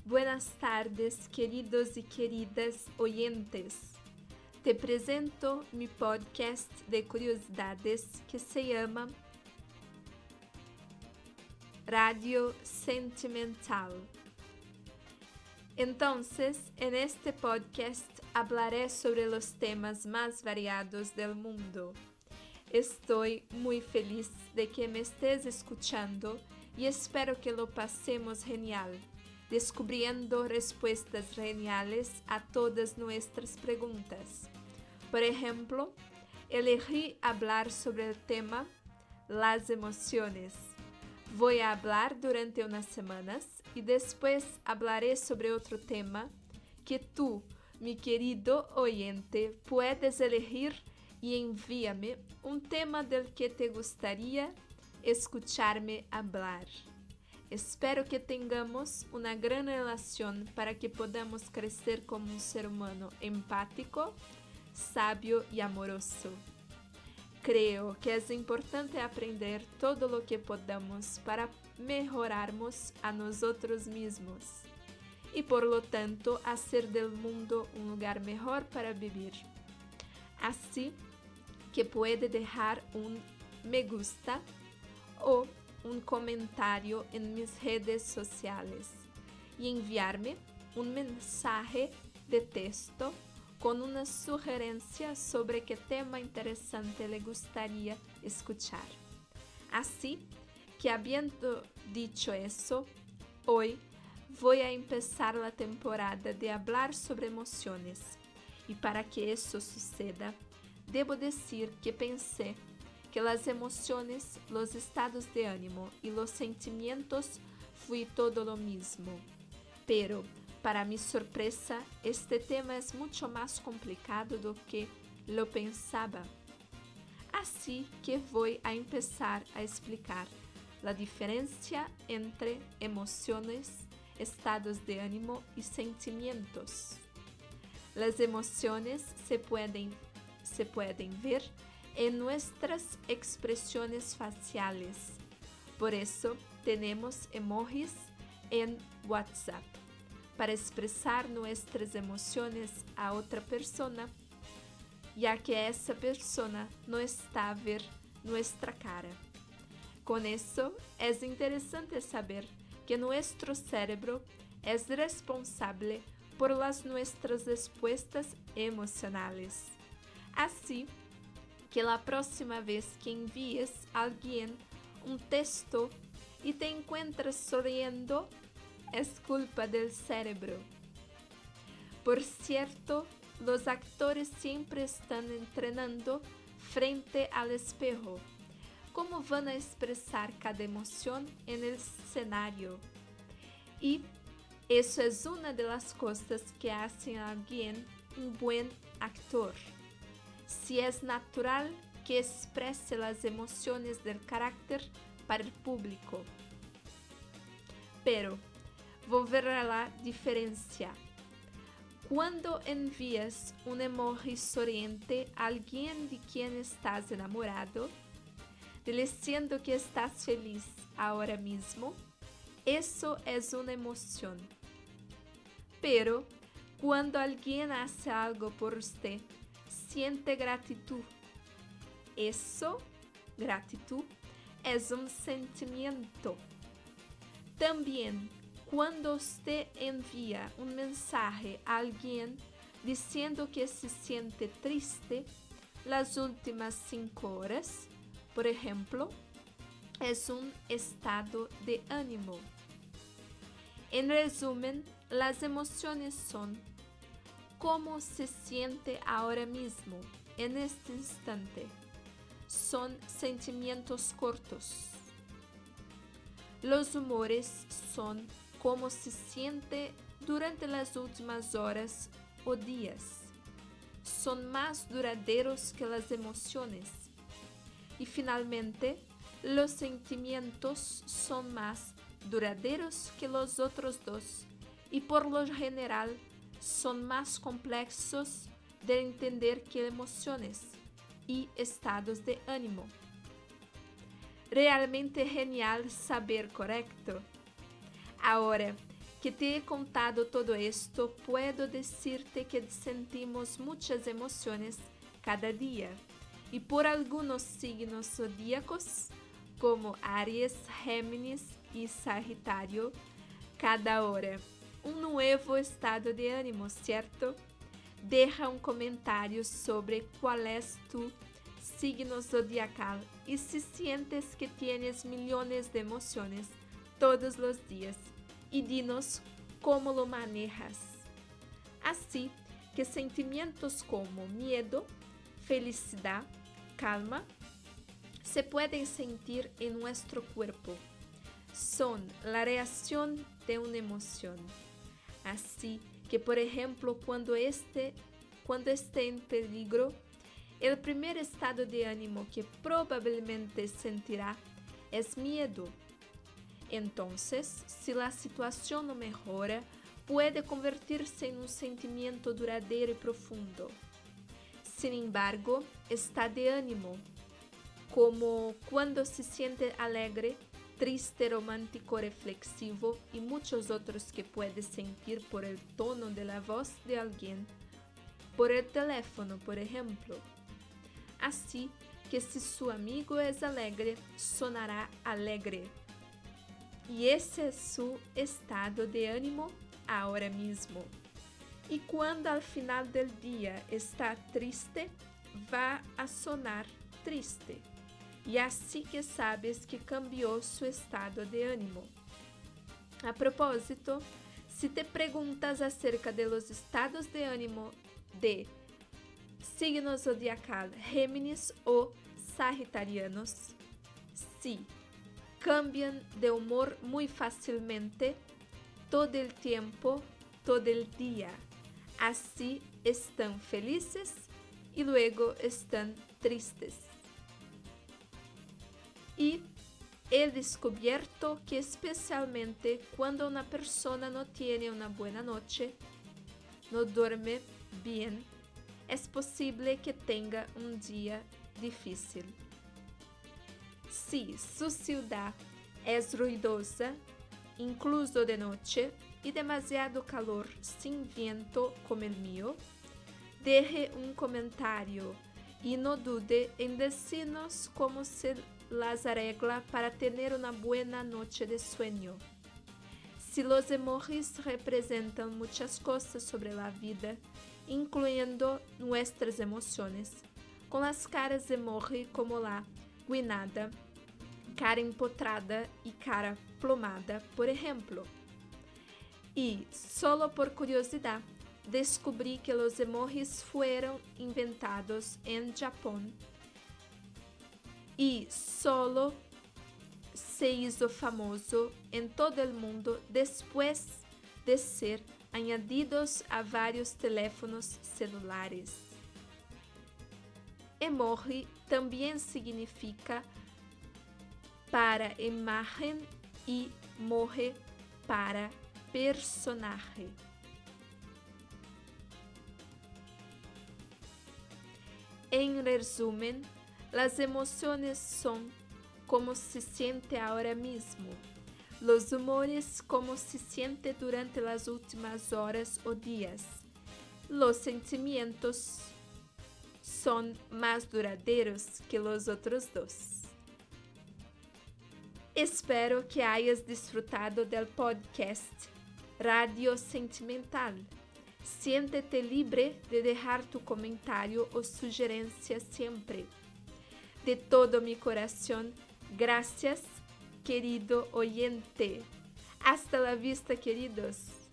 Buenas tardes, queridos y queridas oyentes. Te presento mi podcast de curiosidades que se llama Radio Sentimental. Entonces, en este podcast hablaré sobre los temas más variados del mundo. Estoy muy feliz de que me estés escuchando y espero que lo pasemos genial, descubriendo respuestas geniales a todas nuestras preguntas. Por ejemplo, elegí hablar sobre el tema las emociones. Voy a hablar durante unas semanas y después hablaré sobre otro tema que tú, mi querido oyente, puedes elegir y envíame un tema del que te gustaría escucharme hablar. Espero que tengamos una gran relación para que podamos crecer como un ser humano empático, sabio y amoroso. Creo que es importante aprender todo lo que podamos para mejorarnos a nosotros mismos y por lo tanto hacer del mundo un lugar mejor para vivir. Así que puede dejar un me gusta o un comentario en mis redes sociales y enviarme un mensaje de texto con una sugerencia sobre qué tema interesante le gustaría escuchar. Así que habiendo dicho eso, hoy voy a empezar la temporada de hablar sobre emociones. Y para que eso suceda, debo decir que pensé que las emociones, los estados de ánimo y los sentimientos fue todo lo mismo. Pero, para mi sorpresa, este tema es mucho más complicado do que lo pensaba. Así que voy a empezar a explicar la diferencia entre emociones, estados de ánimo y sentimientos. Las emociones se pueden ver en nuestras expresiones faciales. Por eso tenemos emojis en WhatsApp para expresar nuestras emociones a otra persona, ya que esa persona no está a ver nuestra cara. Con eso es interesante saber que nuestro cerebro es responsable por nuestras respuestas emocionales. Así que la próxima vez que envíes a alguien un texto y te encuentras sonriendo, es culpa del cerebro. Por cierto, los actores siempre están entrenando frente al espejo cómo van a expresar cada emoción en el escenario. Y eso es una de las cosas que hacen a alguien un buen actor. Si es natural que exprese las emociones del carácter para el público. Pero, vou ver la diferencia. Cuando envías un emoji sonriente a alguien de quien estás enamorado, diciendo que estás feliz ahora mismo, eso es una emoción. Pero, cuando alguien hace algo por usted, siente gratitud. Eso, gratitud, es un sentimiento. También, cuando usted envía un mensaje a alguien diciendo que se siente triste las últimas 5 horas, por ejemplo, es un estado de ánimo. En resumen, las emociones son cómo se siente ahora mismo, en este instante. Son sentimientos cortos. Los humores son cómo se siente durante las últimas horas o días. Son más duraderos que las emociones. Y finalmente, los sentimientos son más duraderos que los otros dos y por lo general son más complejos de entender que emociones y estados de ánimo. Realmente genial saber, correcto? Ahora, que te he contado todo esto, puedo decirte que sentimos muchas emociones cada día. Y por algunos signos zodíacos, como Aries, Géminis y Sagitario, cada hora un nuevo estado de ánimo, ¿cierto? Deja un comentario sobre cuál es tu signo zodiacal y si sientes que tienes millones de emociones todos los días y dinos cómo lo manejas. Así que sentimientos como miedo, felicidad, calma, se pueden sentir en nuestro cuerpo. Son la reacción de una emoción. Así que, por ejemplo, cuando esté en peligro, el primer estado de ánimo que probablemente sentirá es miedo. Entonces, si la situación no mejora, puede convertirse en un sentimiento duradero y profundo. Sin embargo, está de ánimo, como cuando se siente alegre, triste, romántico, reflexivo y muchos otros que puedes sentir por el tono de la voz de alguien, por el teléfono, por ejemplo. Así que si su amigo es alegre, sonará alegre. Y ese es su estado de ánimo ahora mismo. Y cuando al final del día está triste, va a sonar triste. Y así que sabes que cambió su estado de ánimo. A propósito, si te preguntas acerca de los estados de ánimo de signo zodiacal Géminis o Sagitarianos, sí, cambian de humor muy fácilmente, todo el tiempo, todo el día. Así están felices y luego están tristes. Y he descubierto que especialmente cuando una persona no tiene una buena noche, no duerme bien, es posible que tenga un día difícil. Si su ciudad es ruidosa, incluso de noche, y demasiado calor sin viento como el mío, deje un comentario y no dude en decirnos cómo se las arregla para tener una buena noche de sueño. Si los emojis representan muchas cosas sobre la vida, incluyendo nuestras emociones, con las caras de emoji como la guinada, cara empotrada y cara plomada, por ejemplo. Y, solo por curiosidad, descubrí que los emojis fueron inventados en Japón y solo se hizo famoso en todo el mundo después de ser añadidos a varios teléfonos celulares. Emoji también significa para imagen y moje para personaje. En resumen, las emociones son como se siente ahora mismo, los humores como se siente durante las últimas horas o días. Los sentimientos son más duraderos que los otros dos. Espero que hayas disfrutado del podcast Radio Sentimental. Siéntete libre de dejar tu comentario o sugerencia siempre. De todo mi corazón, gracias, querido oyente. Hasta la vista, queridos.